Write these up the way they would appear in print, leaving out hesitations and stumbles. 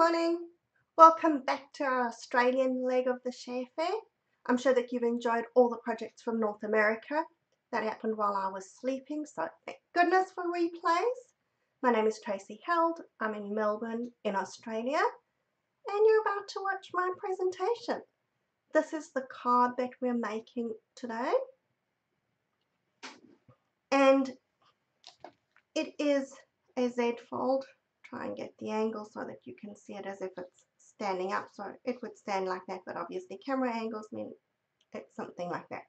morning. Welcome back to our Australian leg of the share fair. I'm sure that you've enjoyed all the projects from North America. That happened while I was sleeping, so thank goodness for replays. My name is Tracy Held. I'm in Melbourne in Australia, and you're about to watch my presentation. This is the card that we're making today, and it is a Z fold. Try and get the angle so that you can see it as if it's standing up, so it would stand like that, but obviously camera angles mean it's something like that.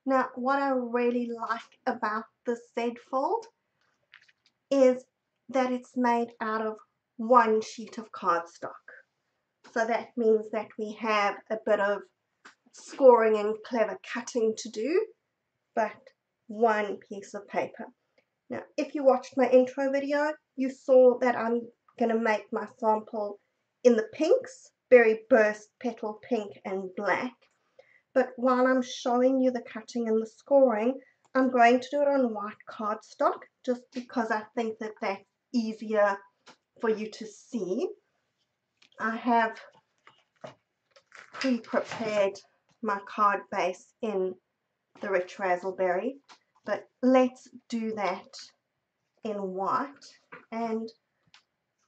Now, what I really like about the Z fold is that it's made out of one sheet of cardstock. So that means that we have a bit of scoring and clever cutting to do, but one piece of paper. Now, if you watched my intro video, you saw that I'm going to make my sample in the pinks, Berry Burst, Petal Pink and Black. But while I'm showing you the cutting and the scoring, I'm going to do it on white cardstock just because I think that that's easier for you to see. I have pre-prepared my card base in the Rich Razzleberry, but let's do that in white. And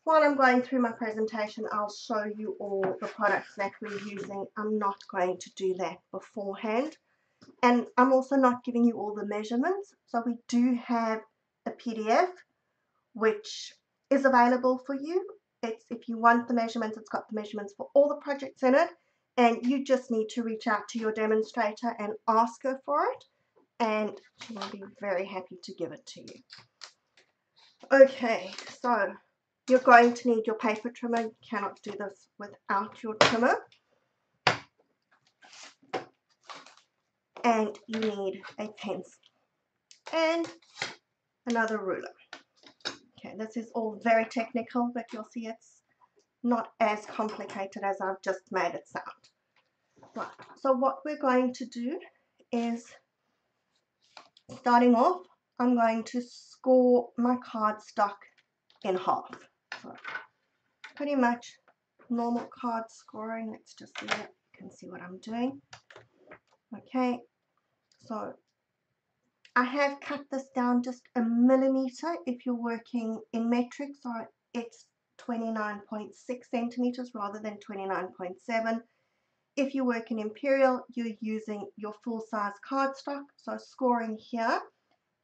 while I'm going through my presentation, I'll show you all the products that we're using. I'm not going to do that beforehand. And I'm also not giving you all the measurements. So we do have a PDF which is available for you. It's, if you want the measurements, it's got the measurements for all the projects in it. And you just need to reach out to your demonstrator and ask her for it. And she will be very happy to give it to you. Okay, so you're going to need your paper trimmer. You cannot do this without your trimmer. And you need a pencil and another ruler. Okay, this is all very technical, but you'll see it's not as complicated as I've just made it sound. Right, so what we're going to do is, starting off, I'm going to score my cardstock in half. So pretty much normal card scoring. Let's just see it. You can see what I'm doing. Okay, so I have cut this down just a millimeter if you're working in metric, so it's 29.6 centimeters rather than 29.7. If you work in imperial, you're using your full size cardstock, so scoring here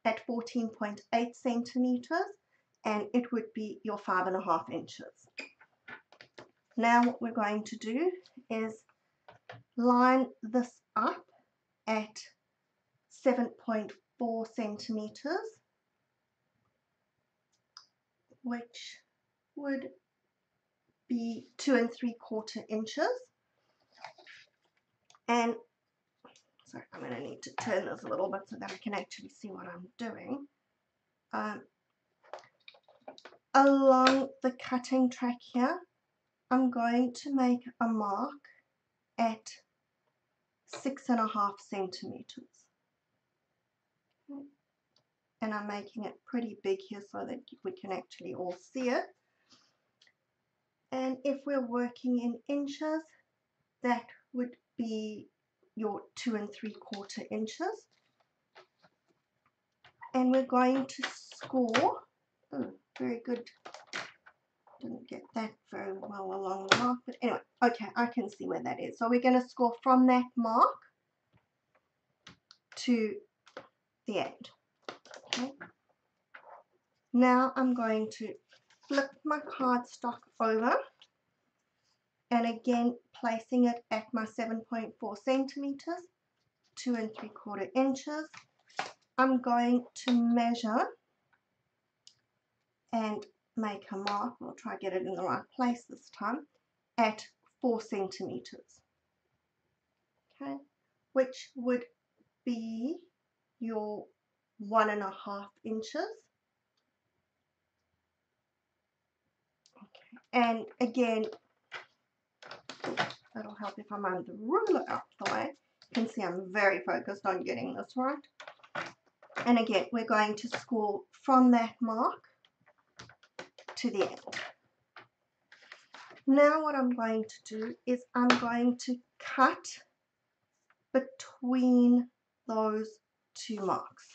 at 14.8 centimeters, and it would be your 5.5 inches. Now what we're going to do is line this up at 7.4 centimeters, which would be 2 3/4 inches. And sorry, I'm going to need to turn this a little bit so that I can actually see what I'm doing. Along the cutting track here, I'm going to make a mark at 6.5 centimeters. And I'm making it pretty big here so that we can actually all see it. And if we're working in inches, that would be your 2 3/4 inches. And we're going to score, oh, very good, didn't get that very well along the mark, but anyway, okay, I can see where that is. So we're going to score from that mark to the end. Okay. Now I'm going to flip my cardstock over, and again placing it at my 7.4 centimeters, 2 3/4 inches. I'm going to measure and make a mark. I'll try to get it in the right place this time, at 4 centimeters. Okay, which would be your 1.5 inches. Okay, and again, that'll help if I move the ruler out the way. You can see I'm very focused on getting this right. And again, we're going to score from that mark to the end. Now what I'm going to do is I'm going to cut between those two marks.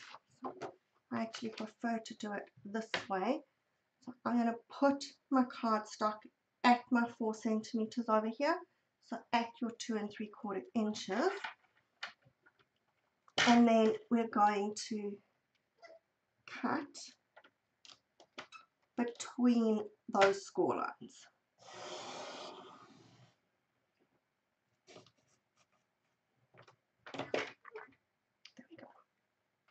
I actually prefer to do it this way. So I'm going to put my cardstock at my 4 centimeters over here. So at your 2 3/4 inches. And then we're going to cut between those score lines. There we go.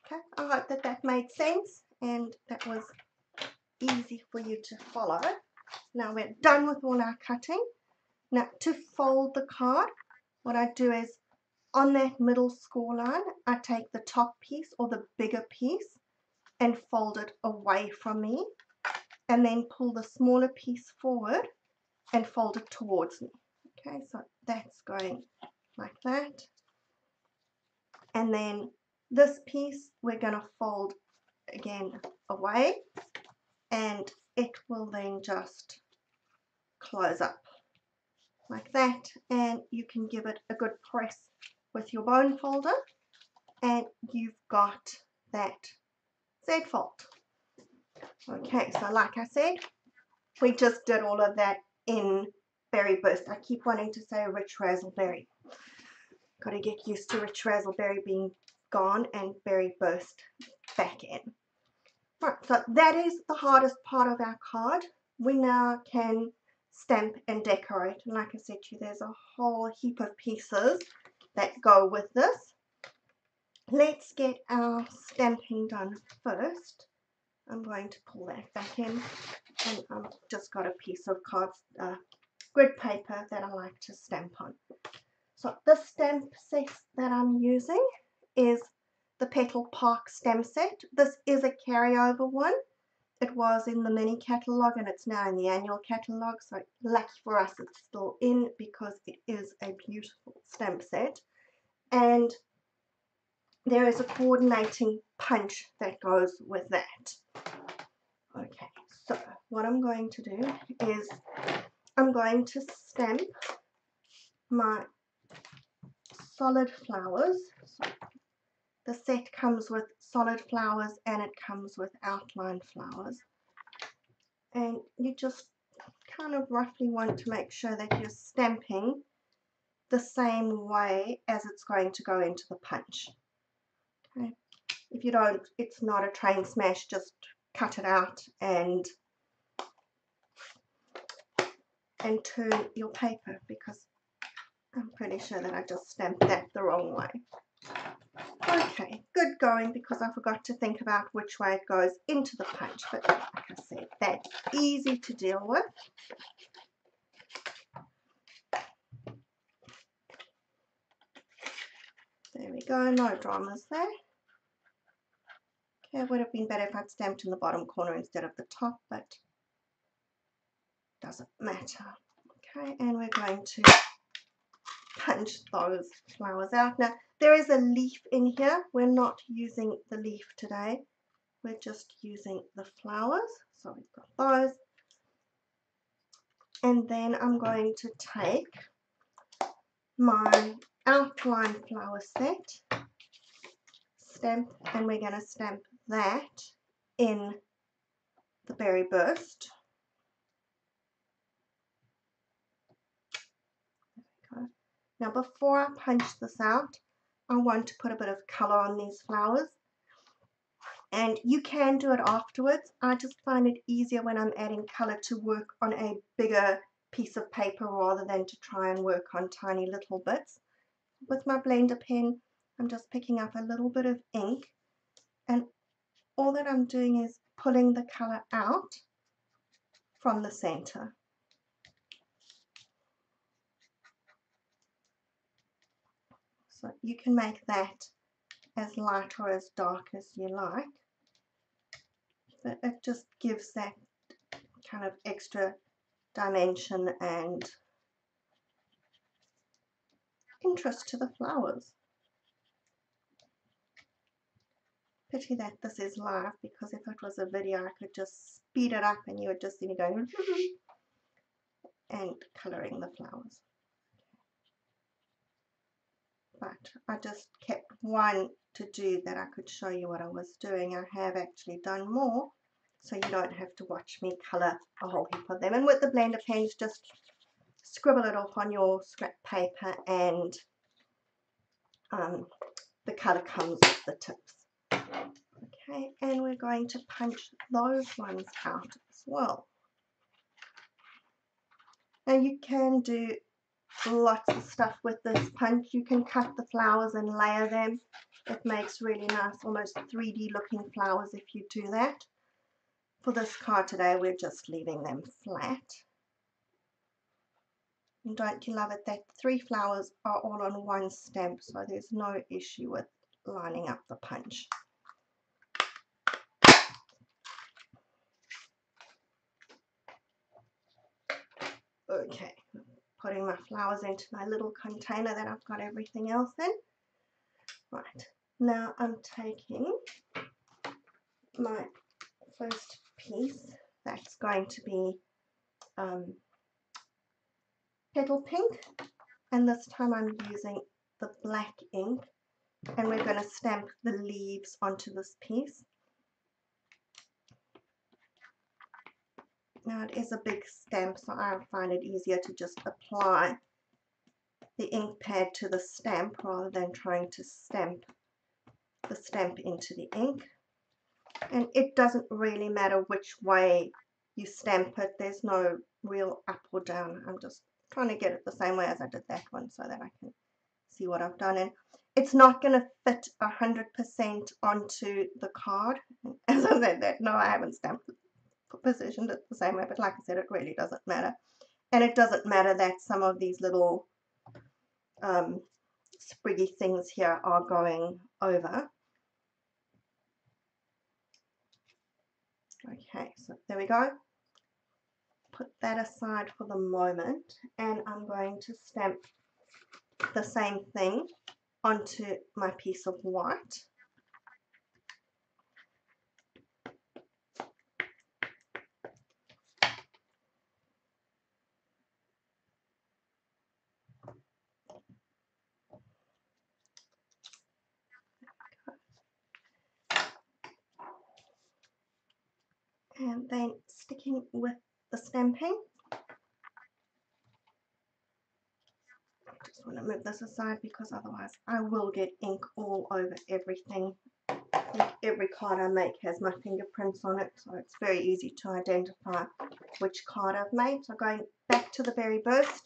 Okay, I hope that that made sense and that was easy for you to follow. Now we're done with all our cutting. Now to fold the card, what I do is on that middle score line, I take the top piece or the bigger piece and fold it away from me, and then pull the smaller piece forward and fold it towards me. Okay, so that's going like that. And then this piece we're going to fold again away, and it will then just close up like that, and you can give it a good press with your bone folder and you've got that Z fold. Okay, so like I said, we just did all of that in Berry Burst. I keep wanting to say Rich Razzleberry. Got to get used to Rich Razzleberry being gone and Berry Burst back in. Right, so that is the hardest part of our card. We now can stamp and decorate. And like I said to you, there's a whole heap of pieces that go with this. Let's get our stamping done first. I'm going to pull that back in, and I've just got a piece of grid paper that I like to stamp on. So the stamp set that I'm using is the Petal Park stamp set. This is a carryover one. It was in the mini catalogue and it's now in the annual catalogue, so lucky for us it's still in because it is a beautiful stamp set. And there is a coordinating punch that goes with that. Okay, so what I'm going to do is I'm going to stamp my solid flowers. So the set comes with solid flowers and it comes with outline flowers. And you just kind of roughly want to make sure that you're stamping the same way as it's going to go into the punch. Okay. If you don't, it's not a train smash, just cut it out and turn your paper, because I'm pretty sure that I just stamped that the wrong way. Okay, good going, because I forgot to think about which way it goes into the punch, but like I said, that's easy to deal with. There we go, no dramas there. Okay, it would have been better if I'd stamped in the bottom corner instead of the top, but doesn't matter. Okay, and we're going to punch those flowers out. Now, there is a leaf in here. We're not using the leaf today. We're just using the flowers. So we've got those. And then I'm going to take my outline flower set, stamp, and we're going to stamp that in the Berry Burst. There we go. Now before I punch this out, I want to put a bit of colour on these flowers. And you can do it afterwards. I just find it easier when I'm adding colour to work on a bigger piece of paper rather than to try and work on tiny little bits. With my blender pen, I'm just picking up a little bit of ink, and all that I'm doing is pulling the colour out from the center. So you can make that as light or as dark as you like, but it just gives that kind of extra dimension and interest to the flowers. Pity that this is live, because if it was a video I could just speed it up and you would just see me going and colouring the flowers. But I just kept one to do that I could show you what I was doing. I have actually done more, so you don't have to watch me colour a whole heap of them. And with the blender pens, just scribble it off on your scrap paper, and the colour comes with the tips. Okay, and we're going to punch those ones out as well. Now you can do lots of stuff with this punch. You can cut the flowers and layer them. It makes really nice, almost 3D looking flowers if you do that. For this card today, we're just leaving them flat. And don't you love it that 3 flowers are all on one stamp, so there's no issue with lining up the punch. Okay, putting my flowers into my little container that I've got everything else in. Right, now I'm taking my first piece. That's going to be Petal Pink, and this time I'm using the black ink, and we're going to stamp the leaves onto this piece. Now it is a big stamp, so I find it easier to just apply the ink pad to the stamp rather than trying to stamp the stamp into the ink. And it doesn't really matter which way you stamp it. There's no real up or down. I'm just trying to get it the same way as I did that one so that I can see what I've done. And it's not going to fit 100% onto the card. As I said that, no, I haven't stamped it, positioned it the same way, but like I said, it really doesn't matter. And it doesn't matter that some of these little spriggy things here are going over. Okay, so there we go. Put that aside for the moment, and I'm going to stamp the same thing onto my piece of white. And then sticking with the stamping, I just want to move this aside because otherwise I will get ink all over everything. I think every card I make has my fingerprints on it, so it's very easy to identify which card I've made. So going back to the Berry Burst,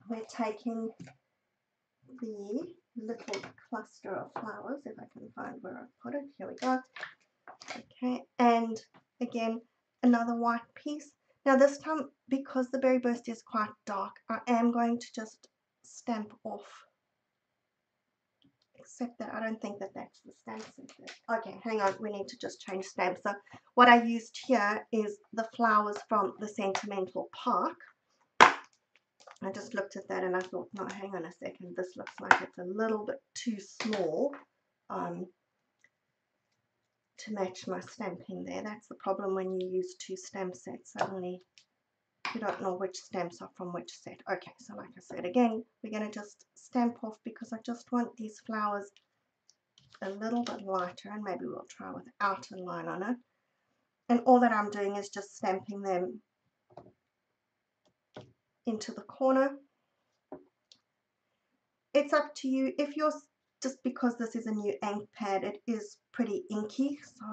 we're taking the little cluster of flowers, if I can find where I put it. Here we go. Okay, and again another white piece. Now this time, because the Berry Burst is quite dark, I am going to just stamp off, except that I don't think that that's the stamp set. Okay, hang on, we need to just change stamps. So what I used here is the flowers from the Sentimental Park. I just looked at that and I thought, no, hang on a second, this looks like it's a little bit too small to match my stamping there. That's the problem when you use 2 stamp sets. Suddenly you don't know which stamps are from which set. Okay, so like I said, again, we're going to just stamp off because I just want these flowers a little bit lighter, and maybe we'll try without a line on it. And all that I'm doing is just stamping them into the corner. It's up to you. If you're, just because this is a new ink pad, it is pretty inky, so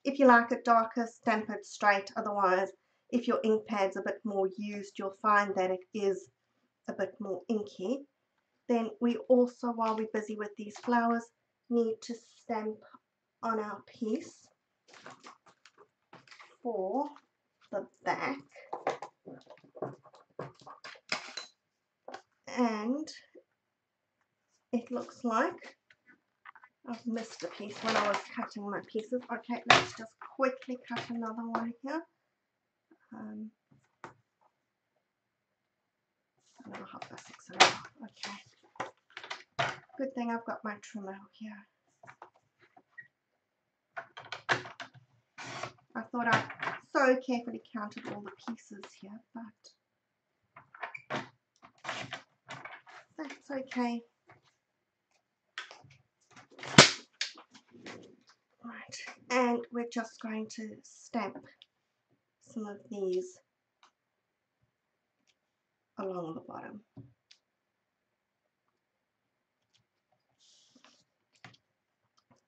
if you like it darker, stamp it straight. Otherwise, if your ink pad's a bit more used, you'll find that it is a bit more inky. Then we also, while we're busy with these flowers, need to stamp on our piece for the back. And it looks like I've missed a piece when I was cutting my pieces. Okay, let's just quickly cut another one here. Okay. Good thing I've got my trimmer here. I thought I'd so carefully counted all the pieces here, but that's okay. Right, and we're just going to stamp some of these along the bottom.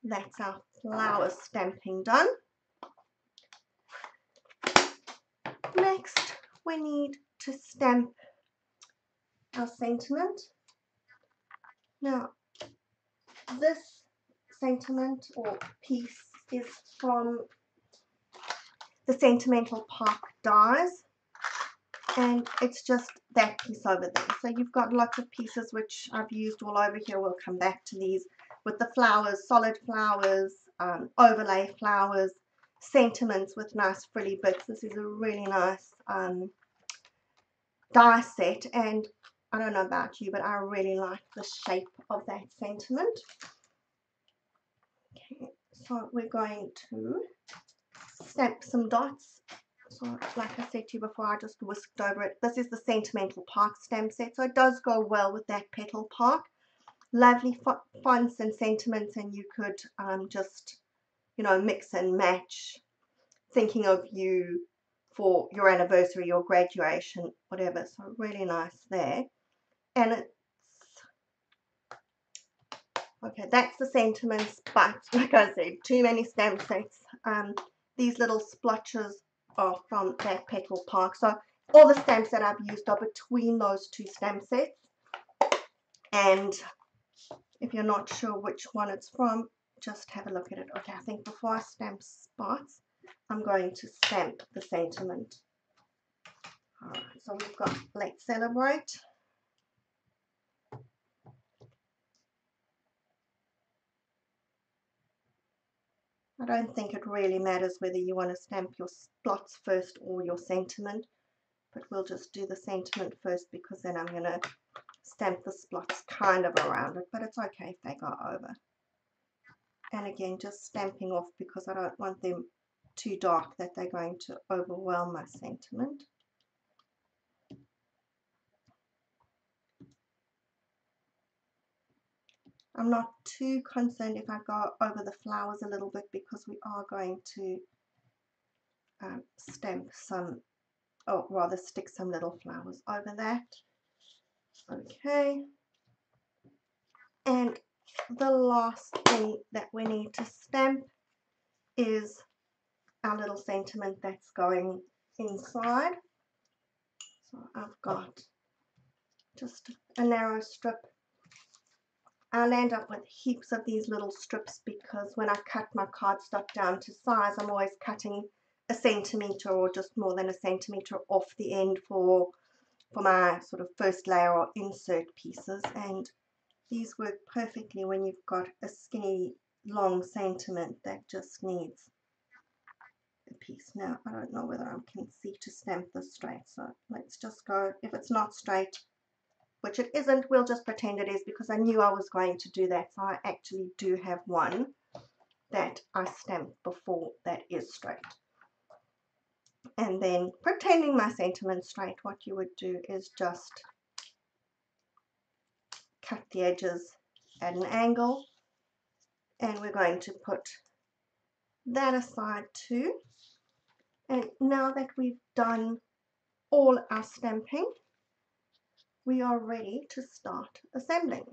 That's our flower stamping done. Next, we need to stamp our sentiment. Now, this sentiment or piece is from the Sentimental Park dies, and it's just that piece over there. So you've got lots of pieces which I've used all over here. We'll come back to these with the flowers, solid flowers, overlay flowers, sentiments with nice frilly bits. This is a really nice die set, and I don't know about you, but I really like the shape of that sentiment. Okay, so we're going to stamp some dots. So like I said to you before, I just whisked over it. This is the Sentimental Park stamp set, so it does go well with that Petal Park. Lovely fonts and sentiments, and you could just, you know, mix and match, thinking of you for your anniversary, your graduation, whatever. So really nice there. And it's okay, that's the sentiments, but like I said, too many stamp sets. These little splotches are from that Petal Park. So all the stamps that I've used are between those two stamp sets. And if you're not sure which one it's from, just have a look at it. Okay, I think before I stamp spots, I'm going to stamp the sentiment. Alright, so we've got Let's Celebrate. I don't think it really matters whether you want to stamp your spots first or your sentiment, but we'll just do the sentiment first because then I'm going to stamp the spots kind of around it, but it's okay if they go over. And again, just stamping off because I don't want them too dark that they're going to overwhelm my sentiment. I'm not too concerned if I go over the flowers a little bit because we are going to stamp some, or rather stick some little flowers over that. Okay. And the last thing that we need to stamp is our little sentiment that's going inside. So I've got just a narrow strip. I'll end up with heaps of these little strips because when I cut my cardstock down to size, I'm always cutting a centimetre or just more than a centimetre off the end for my sort of first layer or insert pieces, and these work perfectly when you've got a skinny long sentiment that just needs a piece. Now I don't know whether I can see to stamp this straight, so let's just go. If it's not straight, which it isn't, we'll just pretend it is because I knew I was going to do that. So I actually do have one that I stamped before that is straight. And then pretending my sentiment straight, what you would do is just cut the edges at an angle, and we're going to put that aside too. And now that we've done all our stamping, we are ready to start assembling.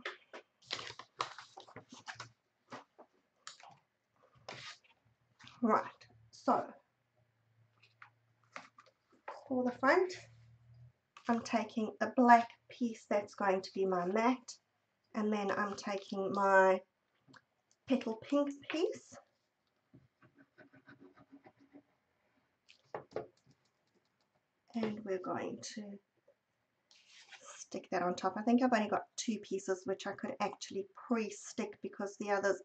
Right, so for the front, I'm taking a black piece that's going to be my mat, and then I'm taking my petal pink piece, and we're going to stick that on top. I think I've only got two pieces which I could actually pre-stick because the others,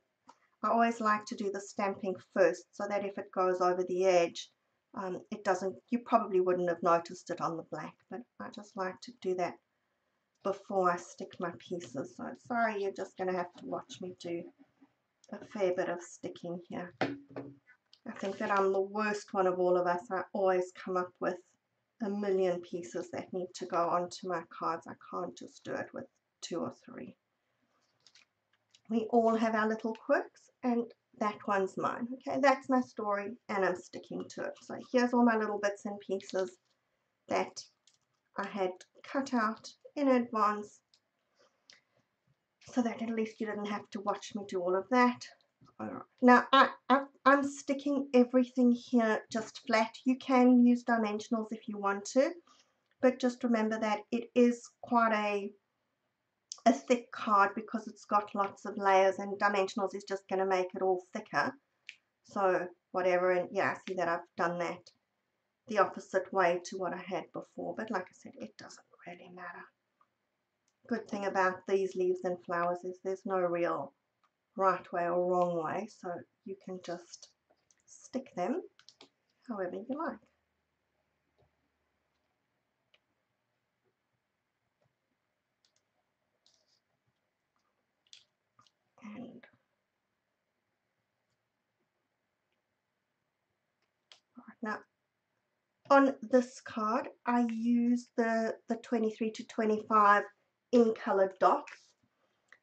I always like to do the stamping first so that if it goes over the edge, it doesn't, you probably wouldn't have noticed it on the black, but I just like to do that before I stick my pieces. So sorry, you're just going to have to watch me do a fair bit of sticking here. I think that I'm the worst one of all of us. I always come up with a million pieces that need to go onto my cards. I can't just do it with 2 or 3. We all have our little quirks, and that one's mine. Okay, that's my story, and I'm sticking to it. So here's all my little bits and pieces that I had cut out in advance, so that at least you didn't have to watch me do all of that. Now I'm sticking everything here just flat. You can use dimensionals if you want to, but just remember that it is quite a thick card because it's got lots of layers, and dimensionals is just going to make it all thicker. So whatever, and yeah, I see that I've done that the opposite way to what I had before, but like I said, it doesn't really matter. Good thing about these leaves and flowers is there's no real right way or wrong way, so you can just stick them however you like. And now on this card I use the 23 to 25 in colored dots.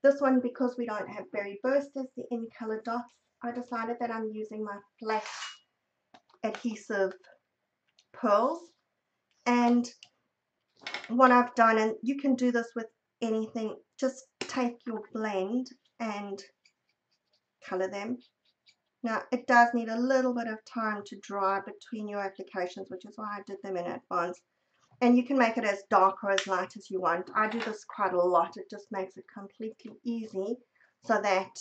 This one, because we don't have berry burst as the in colored dots, I decided that I'm using my flat adhesive pearls. And what I've done, and you can do this with anything, just take your blend and color them. Now it does need a little bit of time to dry between your applications, which is why I did them in advance. And you can make it as dark or as light as you want. I do this quite a lot. It just makes it completely easy so that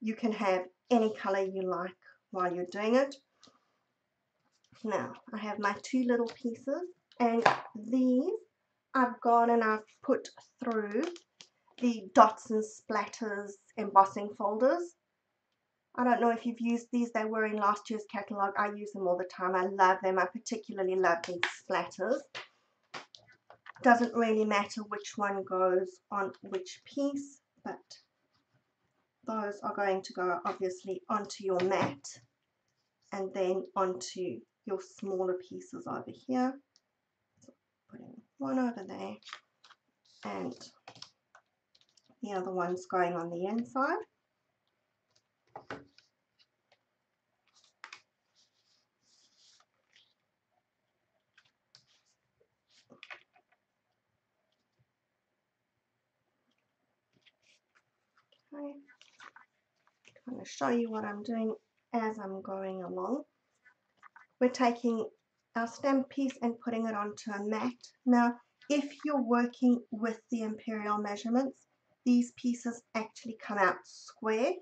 you can have any color you like while you're doing it. Now I have my 2 little pieces, and these I've gone and I've put through the dots and splatters embossing folders. I don't know if you've used these. They were in last year's catalogue. I use them all the time. I love them. I particularly love these splatters. Doesn't really matter which one goes on which piece, but those are going to go obviously onto your mat and then onto your smaller pieces over here. So putting one over there and the other one's going on the inside. Okay. I'm going to show you what I'm doing as I'm going along. We're taking our stamp piece and putting it onto a mat. Now, if you're working with the imperial measurements, these pieces actually come out square.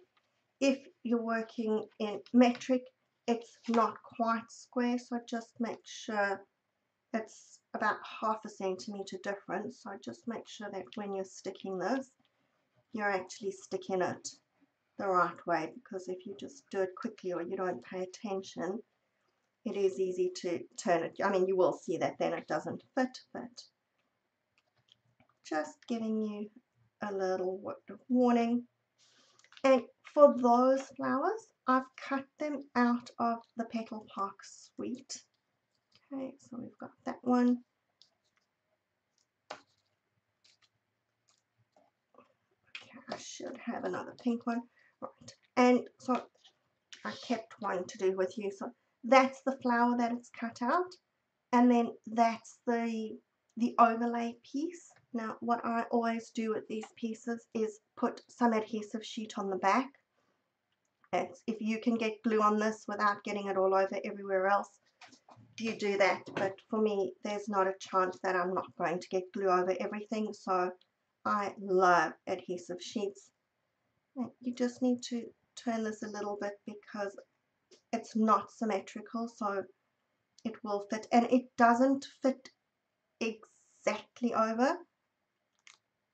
If you're working in metric, it's not quite square, so just make sure it's about ½ centimeter difference. So just make sure that when you're sticking this, you're actually sticking it the right way, because if you just do it quickly or you don't pay attention, it is easy to turn it. I mean, you will see that then it doesn't fit, but just giving you a little word of warning. And for those flowers, I've cut them out of the Petal Park suite. Okay, so we've got that one. Okay, I should have another pink one. Right, and so I kept one to do with you. So that's the flower that it's cut out, and then that's the overlay piece. Now what I always do with these pieces is put some adhesive sheet on the back. If you can get glue on this without getting it all over everywhere else, you do that, but for me there's not a chance that I'm not going to get glue over everything, so I love adhesive sheets. And you just need to turn this a little bit because it's not symmetrical, so it will fit, and it doesn't fit exactly over.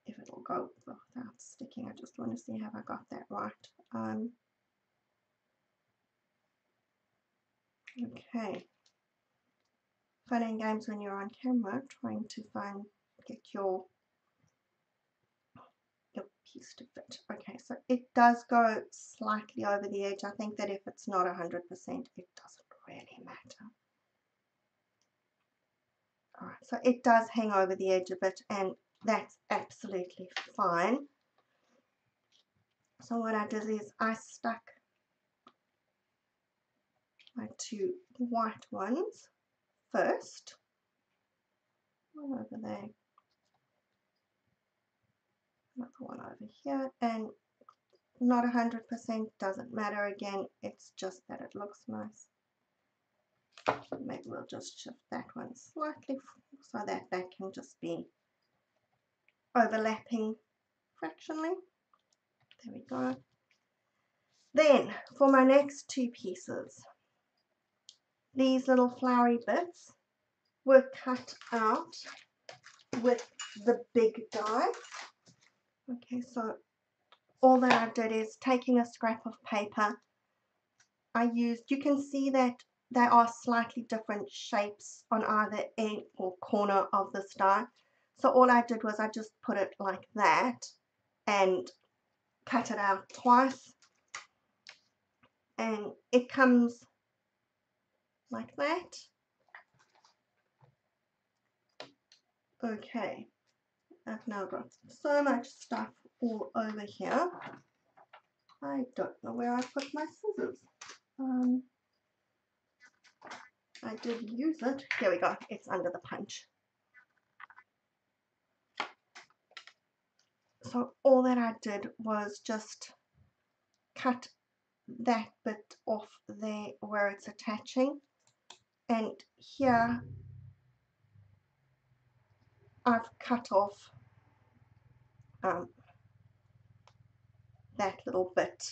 If it'll go without sticking, I just want to see have I got that right. Okay, fun and games when you're on camera, trying to get your piece to fit. Okay, so it does go slightly over the edge. I think that if it's not 100%, it doesn't really matter. All right, so it does hang over the edge a bit, and that's absolutely fine. So what I did is I stuck my two white ones first. One over there, another one over here, and not 100% doesn't matter. Again, it's just that it looks nice. Maybe we'll just shift that one slightly so that that can just be overlapping fractionally. There we go. Then for my next two pieces, these little flowery bits were cut out with the big die. Okay, so all that I did is taking a scrap of paper, I used, you can see that they are slightly different shapes on either end or corner of this die. So all I did was I just put it like that and cut it out twice, and it comes like that. Okay, I've now got so much stuff all over here. I don't know where I put my scissors. I did use it. Here we go. It's under the punch. So all that I did was just cut that bit off there where it's attaching, and here I've cut off that little bit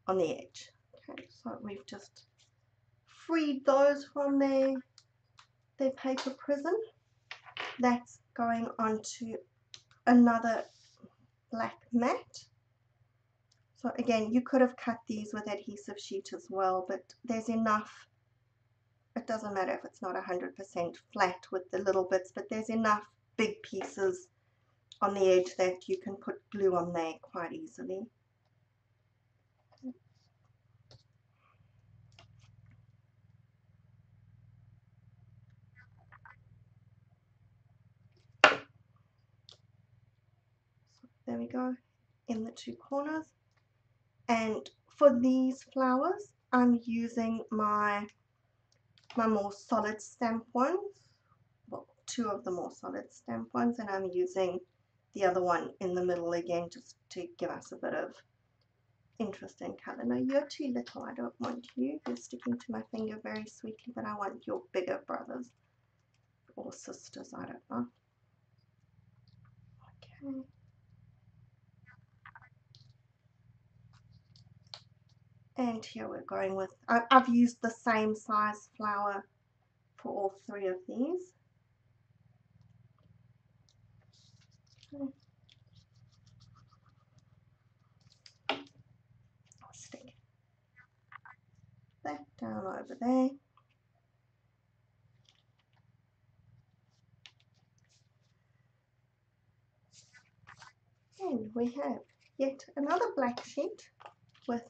on the edge. Okay, so we've just freed those from their paper prison. That's going onto another black mat. So again, you could have cut these with adhesive sheet as well, but there's enough. It doesn't matter if it's not 100% flat with the little bits, but there's enough big pieces on the edge that you can put glue on there quite easily. So there we go, in the two corners. And for these flowers, I'm using my more solid stamp ones. Well, two of the more solid stamp ones, and I'm using the other one in the middle again just to give us a bit of interest in color. No, you're too little. I don't want you. You're sticking to my finger very sweetly, but I want your bigger brothers or sisters. I don't know. Okay. And here we're going with, I've used the same size flower for all three of these. Okay. I'll stick that down over there. And we have yet another black sheet with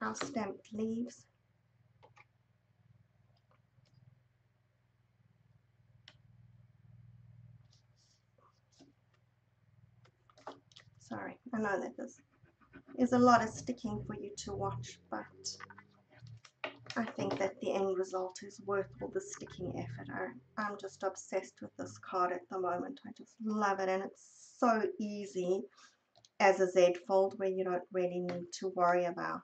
our stamped leaves. Sorry, I know that there's a lot of sticking for you to watch, but I think that the end result is worth all the sticking effort. I'm just obsessed with this card at the moment. I just love it, and it's so easy as a Z fold where you don't really need to worry about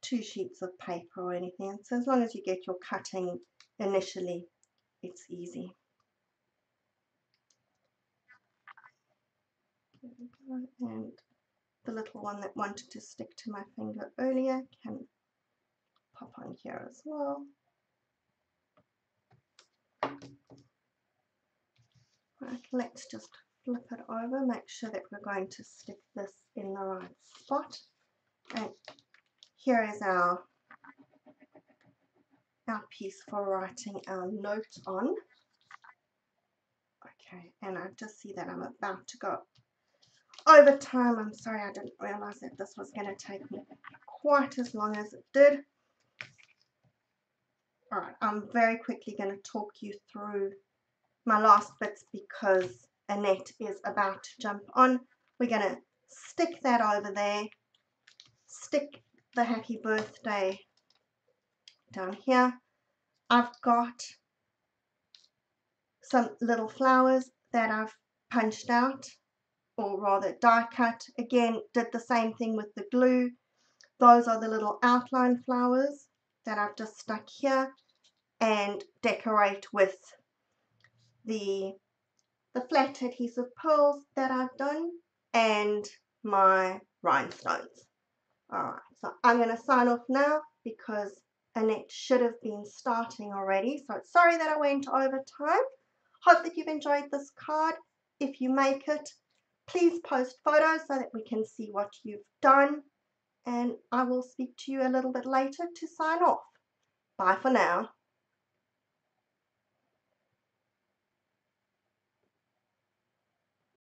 two sheets of paper or anything. So as long as you get your cutting initially, it's easy. And the little one that wanted to stick to my finger earlier can pop on here as well. Right, let's just flip it over, make sure that we're going to stick this in the right spot. And here is our piece for writing our note on. Okay, and I just see that I'm about to go over time. I'm sorry, I didn't realize that this was going to take me quite as long as it did. All right, I'm very quickly going to talk you through my last bits because Annette is about to jump on. We're going to stick that over there, stick the happy birthday down here. I've got some little flowers that I've punched out, or rather die cut. Again, did the same thing with the glue. Those are the little outline flowers that I've just stuck here and decorate with the flat adhesive pearls that I've done and my rhinestones. Alright, so I'm going to sign off now because Annette should have been starting already. So sorry that I went over time. Hope that you've enjoyed this card. If you make it, please post photos so that we can see what you've done. And I will speak to you a little bit later to sign off. Bye for now.